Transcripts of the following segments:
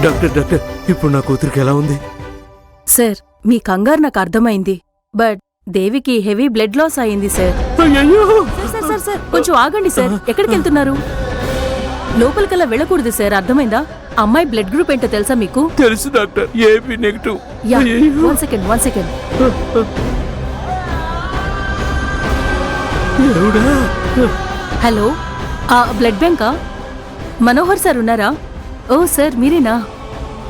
Doctor doctor ఇప్పుడు నా కూతురికి ఎలా ఉంది? సార్ మీ కంగారు నాకు అర్థమైంది, బట్ దేవికి హెవీ బ్లడ్ లాస్ అయింది సార్. అయ్యయ్యో! సార్ సార్ సార్ కొంచెం ఆగండి సార్. ఎక్కడికి వెళ్తున్నారు? లోపలికల్లా వెళ్ళకూడదు సార్, అర్థమైందా? అమ్మాయి బ్లడ్ గ్రూప్ ఏంటో తెలుసా మీకు? తెలుసు doctor, AB negative. Yeah, one second. Hello, blood బ్యాంకా? మనోహర్ సార్ ఉన్నారా? ఓ సార్ మీరేనా?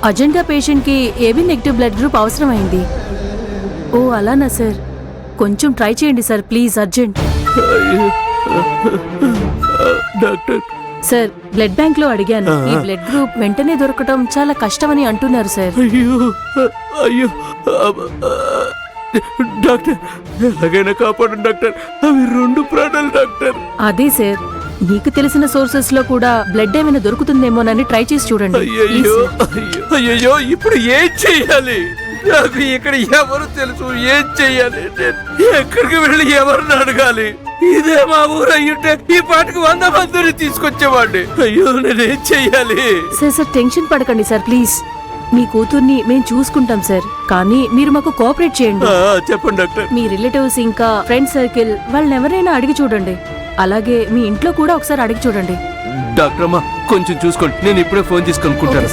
అర్జెంట్గా పేషెంట్కి ఏబీ నెగిటివ్ బ్లడ్ గ్రూప్ అవసరమైంది. ఓ అలానా సార్, కొంచెం ట్రై చేయండి sir please, urgent. Doctor sir blood bank లో అడిగాను, ఈ బ్లడ్ గ్రూప్ వెంటనే దొరకటం చాలా కష్టమని అంటున్నారు సార్. అయ్యో డాక్టర్, ఎలాగైనా కాపాడండి డాక్టర్, అవి 2 ప్రాణాలు డాక్టర్. అదే సార్, మీకు తెలిసిన సోర్సెస్ లో కూడా బ్లడ్ ఏమైనా దొరుకుతుందేమోనని ట్రై చేసి చూడండి. అయ్యో ఇప్పుడు ఏం చెయ్యాలి? నాకు ఇక్కడ ఎవరు తెలుసు, ఏం చెయ్యాలి? ఎక్కడికి వెళ్ళి ఎవరిని అడగాలి? ఇదే మా ఊరు అయ్యుంటే ఈ పాటికి 100 మందిని తీసుకొచ్చేవాడిని. అయ్యో నేనేం చెయ్యాలి? సార్ టెన్షన్ పడకండి సార్ ప్లీజ్, మీ కూతుర్ని మేము చూసుకుంటాం సార్, కానీ మీరు మాకు కోఆపరేట్ చేయండి. చెప్పండి డాక్టర్. మీ రిలేటివ్స్ ఇంకా ఫ్రెండ్ సర్కిల్ వాళ్ళని ఎవరైనా అడిగి చూడండి, అలాగే మీ ఇంట్లో కూడా ఒకసారి అడిగి చూడండి. డాక్టర్ అమ్మా కొంచెం చూసుకోండి, నేను ఇప్పుడే ఫోన్ చేసి కనుక్కుంటాను.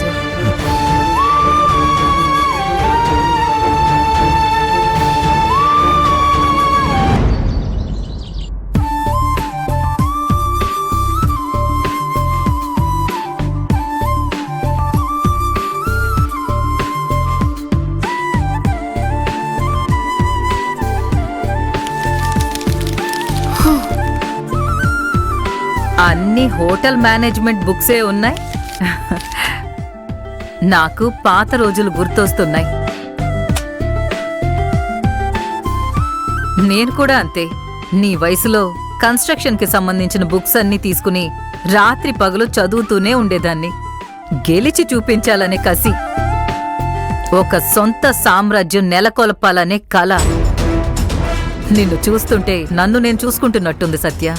అన్ని హోటల్ మేనేజ్మెంట్ బుక్సే ఉన్నాయి. నాకు పాత రోజులు గుర్తొస్తున్నాయి. నేను కూడా అంతే, నీ వయసులో కన్స్ట్రక్షన్ కి సంబంధించిన బుక్స్ అన్ని తీసుకుని రాత్రి పగలు చదువుతూనే ఉండేదాన్ని. గెలిచి చూపించాలనే కసి, ఒక సొంత సామ్రాజ్యం నెలకొల్పాలనే కల. నిన్ను చూస్తుంటే నన్ను నేను చూసుకుంటున్నట్టుంది సత్య.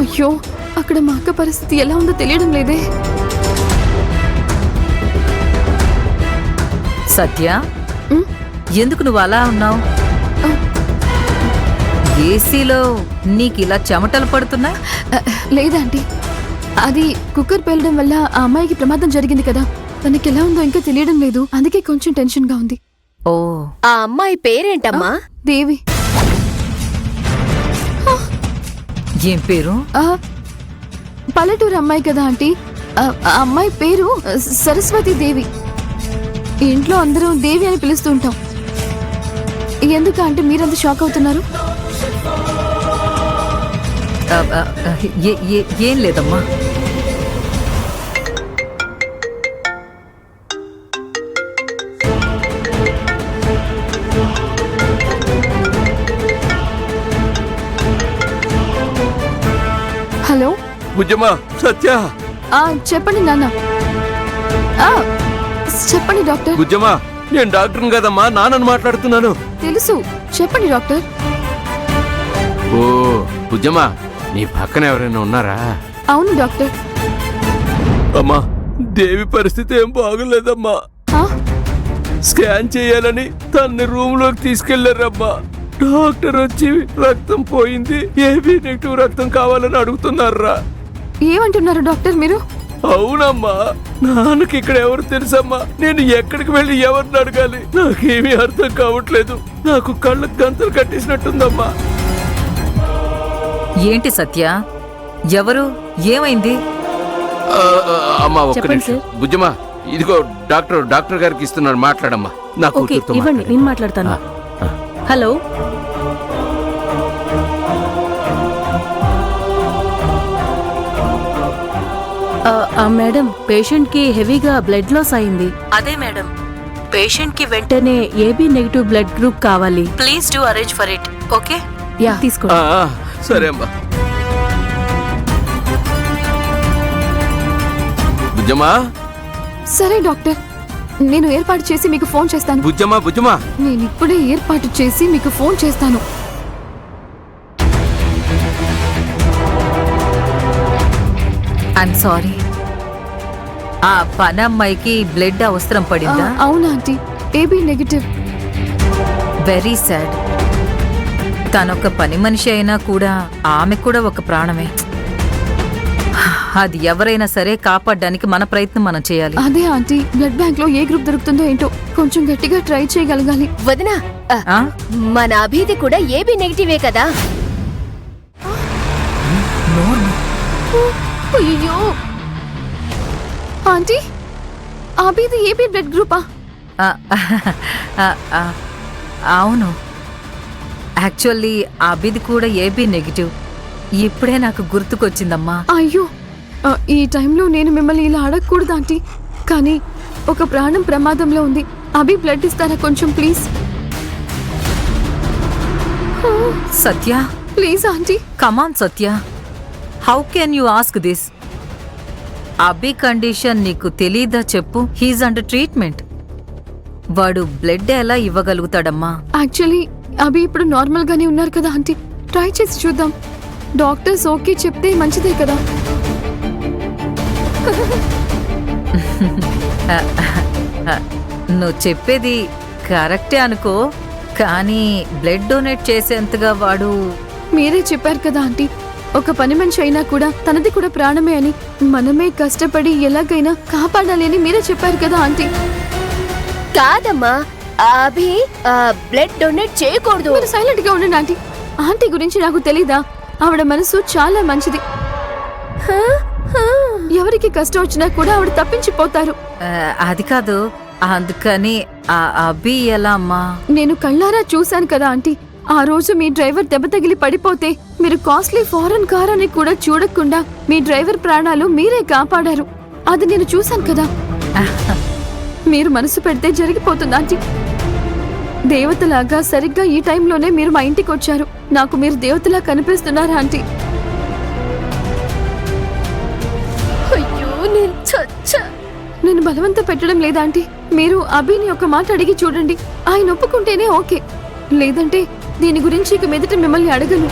అయ్యో, అక్కడ మా అక్క పరిస్థితి ఎలా ఉందో తెలియడం లేదే. సత్య, ఎందుకు నువ్వు అలా ఉన్నావు? ఏసీలో నీకిలా చెమటలు పడుతున్నాయి? లేదాంటీ, అది కుక్కర్ పేలడం వల్ల ఆ అమ్మాయికి ప్రమాదం జరిగింది కదా, తనకి ఎలా ఉందో ఇంకా తెలియడం లేదు, అందుకే కొంచెం టెన్షన్ గా ఉంది. ఓ, ఆ అమ్మాయి పేరేంటమ్మా? దేవి. ఏం పేరు? పల్లెటూరు అమ్మాయి కదా ఆంటీ, ఆ అమ్మాయి పేరు సరస్వతి దేవి. ఇంట్లో అందరూ దేవి అని పిలుస్తూ ఉంటాం. ఎందుకు అంటే మీరంత షాక్ అవుతున్నారు? ఏం లేదమ్మా. హలో బుజ్జమ్మా, సత్య. చెప్పండి నాన్న. చెప్పండి డాక్టర్. బుజ్జమ్మా, నేను డాక్టర్ని కదమ్మా, నాన్నని మాట్లాడుతున్నాను. తెలుసు, చెప్పండి డాక్టర్. ఓ బుజ్జమ్మా, నీ పక్కన ఎవరైనా ఉన్నారా? అవును డాక్టర్. అమ్మా, దేవి పరిస్థితి ఏం బాగలేదమ్మా. స్కాన్ చేయాలని తన్ని రూమ్ లోకి తీసుకెళ్లారమ్మా. డాక్టర్ వచ్చి రక్తం పోయింది, ఏబీ నెగిటివ్ రక్తం కావాలని అడుగుతున్నారా. ఏమంటున్నారు డాక్టర్ మీరు? అవునమ్మా, నాన్నకి ఇక్కడ ఎవరు తెలుసమ్మా, నేను ఎక్కడికి వెళ్ళి ఎవరిని అడగాలి? నాకేమీ అర్థం కావట్లేదు, నాకు కళ్ళకు గంతలు కట్టేసినట్టుందమ్మా. ఏంటి సత్య, ఎవరు, ఏమైంది? అమ్మా ఒక్క నిమిషం. బుజ్జమ్మా, ఇదిగో డాక్టర్ గారికి ఇస్తున్నాను, మాట్లాడమ్మా. నాకు ఇవ్వండి, నేను మాట్లాడతాను. హలో, మేడం, పేషెంట్ కి హెవీగా బ్లడ్ లాస్ అయింది. అదే మేడం, పేషెంట్ కి వెంటనే ఏబీ నెగిటివ్ బ్లడ్ గ్రూప్ కావాలి. Please do arrange for it. Okay, yeah తీసుకోండి. సరే అమ్మా. బుజ్జమ్మా. సరే డాక్టర్, నేను ఏర్పాటు చేసి మీకు ఫోన్ చేస్తాను. బుజ్జమ్మా. నేను ఇప్పుడే ఏర్పాటు చేసి మీకు ఫోన్ చేస్తాను. I'm sorry. ఆ పనమ్మాయికి బ్లడ్ అవసరం పడిందా? అవునా aunty, AB negative. Very sad. తనొక పని మనిషి అయినా కూడా ఆమె కూడా ఒక ప్రాణమే. అది ఎవరైనా సరే కాపాడడానికి మన ప్రయత్నం మనం చేయాలి. అదే ఆంటీ, బ్లడ్ బ్యాంక్ లో ఏ గ్రూప్ దొరుకుతుందో ఏంటో కొంచెం గట్టిగా ట్రై చేయగలగాలి. వదినా, ఆ? మన అభిది కూడా ఏబీ నెగిటివే కదా. అయ్యో ఆంటీ, అభిది ఏబీ బ్లడ్ గ్రూపా? ఆ, ఆ, ఆ, అవును, యాక్చువల్లీ అభిది కూడా ఏబీ నెగిటివ్. ఇప్పుడే నాకు గుర్తుకొచ్చిందమ్మా. అయ్యో, ఈ టైంలో నేను మిమ్మల్ని ఇలా అడగకూడదు ఆంటీ, కానీ ఒక ప్రాణం ప్రమాదంలో ఉంది. అభి బ్లడ్ ఇస్తారా కొంచెం please? Satya, please aunty. Come on Satya, how can you ask this? Abhi condition నీకు తెలీదా చెప్పు? He's under treatment. వాడు బ్లడ్ ఎలా ఇవ్వగలుగుతాడమ్మా? యాక్చువల్లీ అభి ఇప్పుడు నార్మల్ గానే ఉన్నారు కదా ఆంటీ, ట్రై చేసి చూద్దాం. డాక్టర్స్ ఓకే చెప్తే మంచిదే కదా. నువ్వు చెప్పేది కరెక్టే అనుకో, కానీ బ్లడ్ డొనేట్ చేసేంతగా వాడు... మీరే చెప్పారు కదా ఆంటీ, ఒక పని మనిషి అయినా కూడా తనది కూడా ప్రాణమే అని. మనమే కష్టపడి ఎలాగైనా కాపాడాలి అని మీరే చెప్పారు కదా ఆంటీ. కాదమ్మా, అభి బ్లడ్ డొనేట్ చేయకూడదు. మీరు సైలెంట్ గా ఉండండి ఆంటీ. ఆంటీ గురించి నాకు తెలీదా? ఆవిడ మనసు చాలా మంచిది. ఎవరికి కష్టం వచ్చినా కూడా ఆవిడ తప్పించిపోతారు. అది కాదు, అందుకని ఆ అభి ఎలా అమ్మా? నేను కళ్ళారా చూశాను కదా ఆంటీ. ఆ రోజు మీ డ్రైవర్ దెబ్బ తగిలి పడిపోతే మీరు కాస్ట్లీ ఫారెన్ కార్ అని కూడా చూడకుండా మీ డ్రైవర్ ప్రాణాలు మీరే కాపాడారు. అది నేను చూశాను కదా. మీరు మనసు పెడితే జరిగిపోతుంది ఆంటీ. దేవతలాగా సరిగ్గా ఈ టైంలోనే మీరు మా ఇంటికి వచ్చారు. నాకు మీరు దేవతలా కనిపిస్తున్నారా ఆంటీ? అయ్యో, నేను చచ్చా. నేను బలవంత పెట్టడం లేదా ఆంటీ. మీరు అభిని ఒక మాట అడిగి చూడండి. ఆయన ఒప్పుకుంటేనే ఓకే, లేదంటే దీని గురించి ఇక మీదట మిమ్మల్ని అడగను.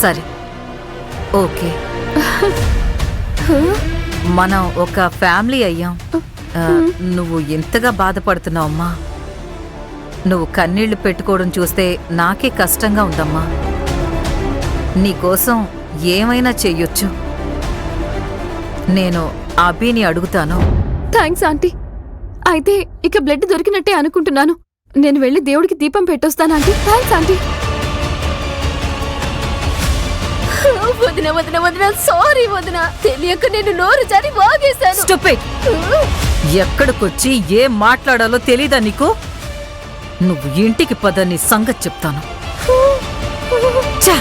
సరే, ఓకే. మనం ఒక ఫ్యామిలీ అయ్యాం. నువ్వు ఎంతగా బాధపడుతున్నావమ్మా? నువ్వు కన్నీళ్లు పెట్టుకోవడం చూస్తే నాకే కష్టంగా ఉందమ్మా. నీకోసం ఏమైనా చెయ్యొచ్చు. నేను అభిని అడుగుతాను. Thanks aunty. అయితే ఇక బ్లడ్ దొరికినట్టే అనుకుంటున్నాను. నేను వెళ్ళి దేవుడికి దీపం పెట్టొస్తాను ఆంటీ. Thanks aunty. వదిన వదిన వదిన, సారీ వదిన, తెలియక నేను నోరు జారి వాగేశాను. స్టూపిడ్! ఎక్కడికొచ్చి ఏం మాట్లాడాలో తెలీదా నీకు? నువ్వు ఇంటికి పద, నీ సంగతి చెప్తాను. ఛ!